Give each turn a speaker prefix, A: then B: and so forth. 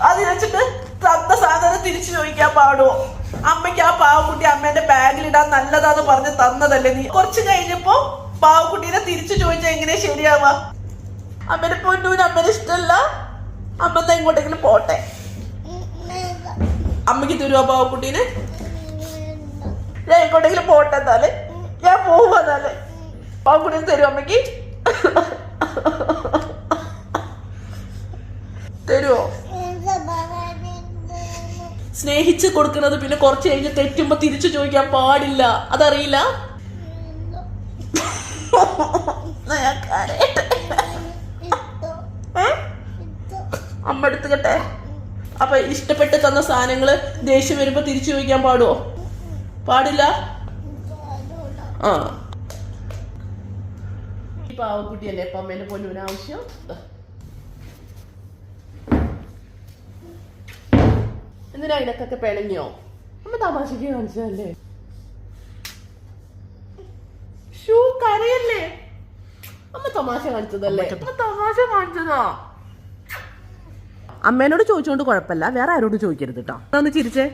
A: അത് വെച്ചിട്ട് തന്ന സാധനം തിരിച്ചു ചോദിക്കാൻ പാടുമോ? അമ്മയ്ക്ക് ആ പാവക്കുട്ടി അമ്മേന്റെ ബാഗിലിടാൻ നല്ലതാന്ന് പറഞ്ഞ് തന്നതല്ലേ നീ? കുറച്ച് കഴിഞ്ഞപ്പോ പാവക്കുട്ടീനെ തിരിച്ചു ചോദിച്ചാൽ എങ്ങനെയാ ശരിയാവാ? അമ്മേനെ പൊന്നൂന് അമ്മേനെ ഇഷ്ടമല്ല, അമ്മ എന്താ ഇങ്ങോട്ടെങ്കിലും പോട്ടെ. അമ്മയ്ക്ക് തരുവാ പാവക്കുട്ടീനെ? ഞാൻ എങ്ങോട്ടെങ്കിലും പോട്ടെ എന്നാല്, ഞാൻ പോവാന്നാല് പാവക്കുട്ടീനെ തരുമോ അമ്മയ്ക്ക്? തരുമോ? സ്നേഹിച്ച് കൊടുക്കുന്നത് പിന്നെ കുറച്ച് കഴിഞ്ഞ് തെറ്റുമ്പോ തിരിച്ചു ചോദിക്കാൻ പാടില്ല, അതറിയില്ല? അമ്മ എടുത്തുകട്ടെ. അപ്പൊ ഇഷ്ടപ്പെട്ട് തന്ന സാധനങ്ങള് ദേഷ്യം വരുമ്പോ തിരിച്ചു ചോദിക്കാൻ പാടുവോ? പാടില്ല. ആ പാവക്കുട്ടിയല്ലേ അപ്പൊ അമ്മേന്റെ പൊന്നൂന് ആവശ്യം. എന്തിനാ ഇടക്കൊക്കെ പിണങ്ങിയോ? അമ്മ തമാശക്ക് കാണിച്ചതല്ലേ. ഷൂ കരയല്ലേ? അമ്മ തമാശ കാണിച്ചതല്ലേ? തമാശ കാണിച്ചതാ. അമ്മേനോട് ചോദിച്ചോണ്ട് കുഴപ്പമില്ല, വേറെ ആരോട് ചോദിക്കരുത് കേട്ടോ. ഒന്ന് ചിരിച്ചേ.